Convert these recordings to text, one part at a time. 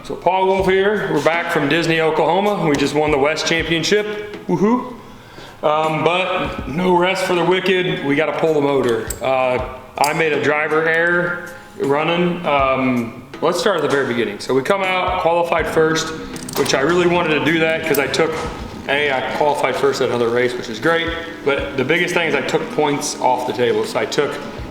So Paul Wolf here, we're back from Disney, Oklahoma. We just won the West Championship, woohoo. But no rest for the wicked, we gotta pull the motor. I made a driver error running. Let's start at the very beginning. So we come out, qualified first, which I really wanted to do that because I qualified first at another race, which is great. But the biggest thing is I took points off the table. So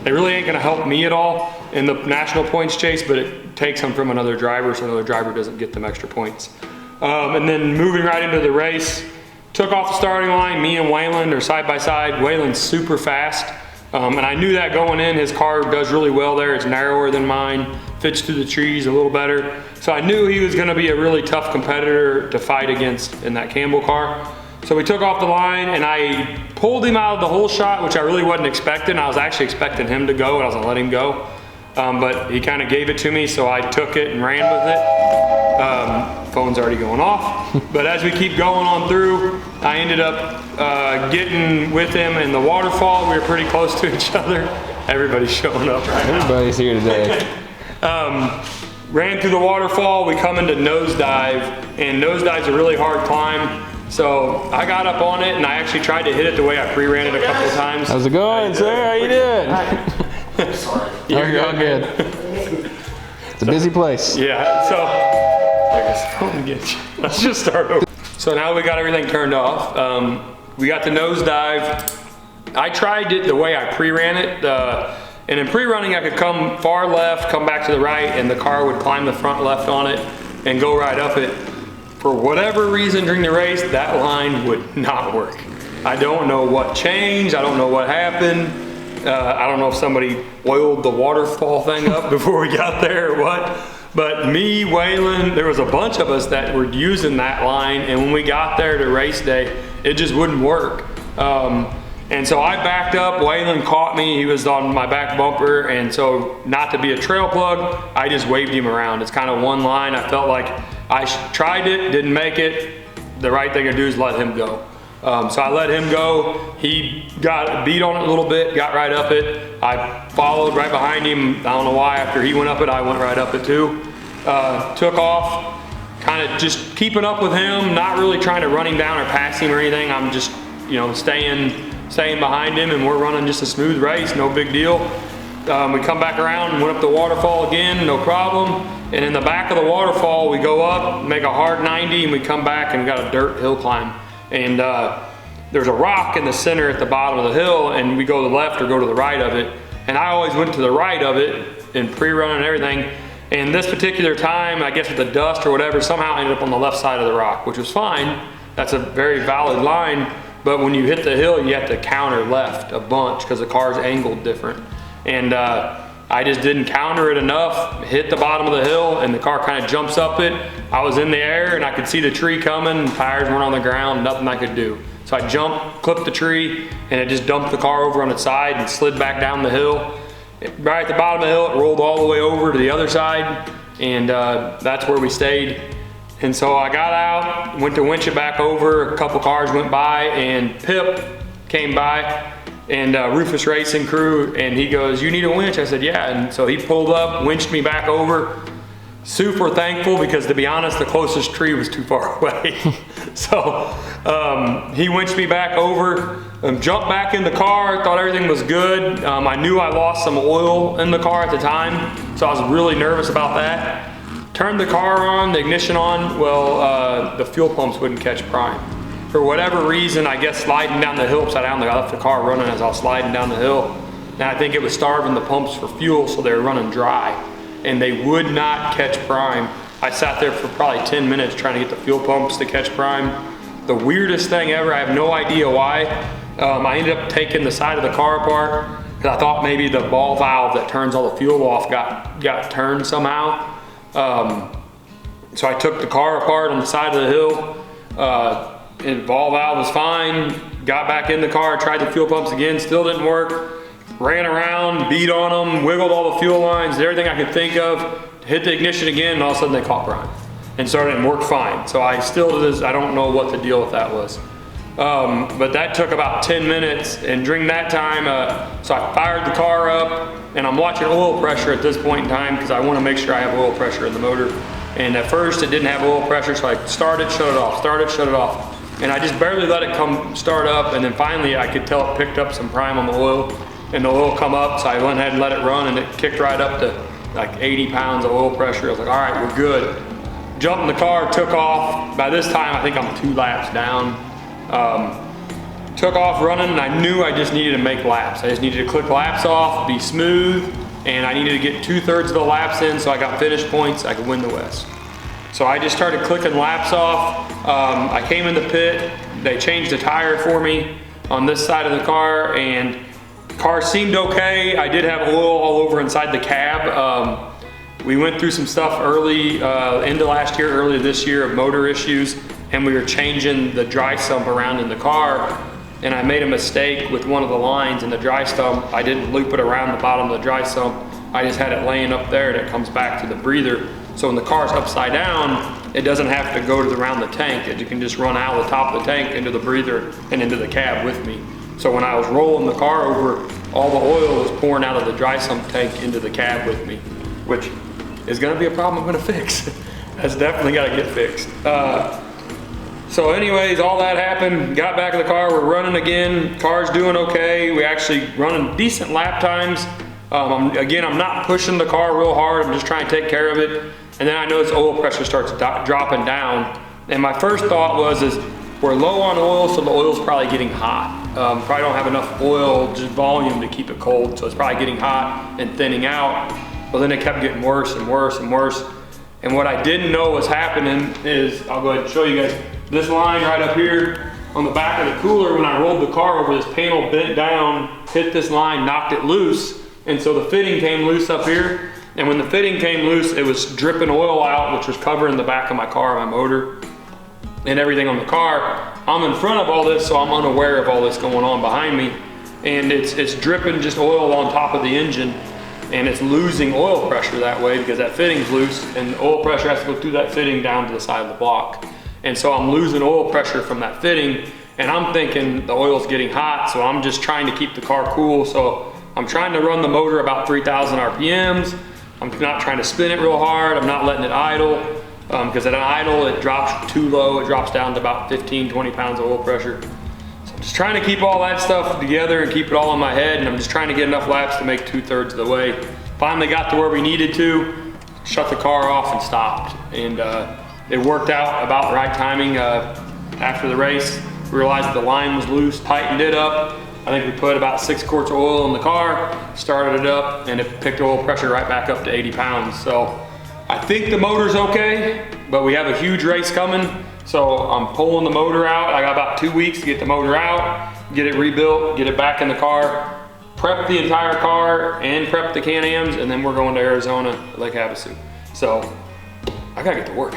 they really ain't gonna help me at all in the national points chase, but it takes them from another driver, so another driver doesn't get them extra points. And then moving right into the race, took off the starting line. Me and Waylon are side by side. Waylon's super fast, and I knew that going in. His car does really well there. It's narrower than mine, fits through the trees a little better. So I knew he was gonna be a really tough competitor to fight against in that Campbell car. So we took off the line and I pulled him out of the whole shot, which I really wasn't expecting. I was actually expecting him to go and I was gonna let him go. But he kind of gave it to me, so I took it and ran with it. Phone's already going off. But as we keep going on through, I ended up getting with him in the waterfall. We were pretty close to each other. Everybody's showing up right now. Everybody's here today. Ran through the waterfall, we come into nosedive, and nosedive's a really hard climb. So I got up on it and I actually tried to hit it the way I pre-ran it a couple of times. How's it going, sir? How you doing? Sorry. You're all good. It's a busy place. Yeah, so I guess phone get you. Let's just start over. So now we got everything turned off. We got the nosedive. I tried it the way I pre-ran it. And in pre-running, I could come far left, come back to the right, and the car would climb the front left on it and go right up it. For whatever reason during the race, that line would not work. I don't know what changed. I don't know what happened. I don't know if somebody oiled the waterfall thing up before we got there or what. But me, Waylon, there was a bunch of us that were using that line, and when we got there to race day, it just wouldn't work. And so I backed up, Waylon caught me, he was on my back bumper, and so not to be a trail plug, I just waved him around. It's kind of one line. I felt like I tried it, didn't make it. The right thing to do is let him go. So I let him go. He got beat on it a little bit, got right up it. I followed right behind him. I don't know why, after he went up it, I went right up it too. Took off, kind of just keeping up with him, not really trying to run him down or pass him or anything. I'm just, staying behind him, and we're running just a smooth race, no big deal. We come back around and went up the waterfall again, no problem. And in the back of the waterfall, we go up, make a hard 90, and we come back and got a dirt hill climb. And there's a rock in the center at the bottom of the hill, and we go to the left or go to the right of it. And I always went to the right of it in pre-run and everything. And this particular time, I guess with the dust or whatever, somehow I ended up on the left side of the rock, which was fine. That's a very valid line. But when you hit the hill, you have to counter left a bunch because the car's angled different. And I just didn't counter it enough, hit the bottom of the hill, and the car kind of jumps up it. I was in the air and I could see the tree coming, tires weren't on the ground, nothing I could do. So I jumped, clipped the tree, and it just dumped the car over on its side and slid back down the hill. Right at the bottom of the hill, it rolled all the way over to the other side, and that's where we stayed. And so I got out, went to winch it back over, a couple cars went by, and Pip came by, and Rufus Racing Crew, and he goes, "You need a winch?" I said, "Yeah." And so he pulled up, winched me back over. Super thankful, because to be honest, the closest tree was too far away. So he winched me back over, jumped back in the car, thought everything was good. I knew I lost some oil in the car at the time, so I was really nervous about that. Turned the car on, the ignition on, well, the fuel pumps wouldn't catch prime. For whatever reason, I guess sliding down the hill upside down, I left the car running as I was sliding down the hill. And I think it was starving the pumps for fuel, so they were running dry. And they would not catch prime. I sat there for probably 10 minutes trying to get the fuel pumps to catch prime. The weirdest thing ever, I have no idea why. I ended up taking the side of the car apart, because I thought maybe the ball valve that turns all the fuel off got turned somehow. So I took the car apart on the side of the hill, and the ball valve was fine. Got back in the car, tried the fuel pumps again, still didn't work. Ran around, beat on them, wiggled all the fuel lines, did everything I could think of, hit the ignition again, and all of a sudden they caught prime and started and worked fine. So I still to this, I don't know what the deal with that was. But that took about 10 minutes, and during that time, so I fired the car up, and I'm watching oil pressure at this point in time because I want to make sure I have oil pressure in the motor. And at first it didn't have oil pressure, so I started, shut it off, started, shut it off. And I just barely let it start up, and then finally I could tell it picked up some prime on the oil, and the oil come up, so I went ahead and let it run, and it kicked right up to like 80 pounds of oil pressure. I was like, all right, we're good. Jumped in the car, took off. By this time, I think I'm 2 laps down. Took off running, and I knew I just needed to make laps. I just needed to click laps off, be smooth, and I needed to get 2/3 of the laps in so I got finish points, I could win the West. So I just started clicking laps off. I came in the pit, they changed the tire for me on this side of the car, and the car seemed okay. I did have oil all over inside the cab. We went through some stuff early, into last year, early this year, of motor issues, and we were changing the dry sump around in the car, and I made a mistake with one of the lines in the dry sump. I didn't loop it around the bottom of the dry sump. I just had it laying up there, and it comes back to the breather. So when the car's upside down, it doesn't have to go around the tank. It can just run out of the top of the tank into the breather and into the cab with me. So when I was rolling the car over, all the oil was pouring out of the dry sump tank into the cab with me, which is gonna be a problem I'm gonna fix. That's definitely gotta get fixed. So anyways, all that happened, got back in the car, we're running again, car's doing okay. We actually running decent lap times. Again, I'm not pushing the car real hard, I'm just trying to take care of it. And then I notice oil pressure starts dropping down. And my first thought was, we're low on oil, so the oil's probably getting hot. Probably don't have enough oil, just volume to keep it cold, so it's probably getting hot and thinning out. But then it kept getting worse and worse and worse. And what I didn't know was happening is, I'll go ahead and show you guys, this line right up here on the back of the cooler, when I rolled the car over, this panel bent down, hit this line, knocked it loose, and so the fitting came loose up here. And when the fitting came loose, it was dripping oil out, which was covering the back of my car, my motor, and everything on the car. I'm in front of all this, so I'm unaware of all this going on behind me. And it's dripping just oil on top of the engine, and it's losing oil pressure that way because that fitting's loose, and the oil pressure has to go through that fitting down to the side of the block. And so I'm losing oil pressure from that fitting, and I'm thinking the oil's getting hot, so I'm just trying to keep the car cool. So I'm trying to run the motor about 3,000 RPMs. I'm not trying to spin it real hard. I'm not letting it idle, because at an idle, it drops too low. It drops down to about 15, 20 pounds of oil pressure. So I'm just trying to keep all that stuff together and keep it all in my head, and I'm just trying to get enough laps to make 2/3 of the way. Finally got to where we needed to, shut the car off and stopped. And it worked out about the right timing. After the race, realized the line was loose, tightened it up. I think we put about 6 quarts of oil in the car, started it up, and it picked oil pressure right back up to 80 pounds. So I think the motor's okay, but we have a huge race coming. So I'm pulling the motor out. I got about 2 weeks to get the motor out, get it rebuilt, get it back in the car, prep the entire car and prep the Can-Ams, and then we're going to Arizona, Lake Havasu. So I gotta get to work.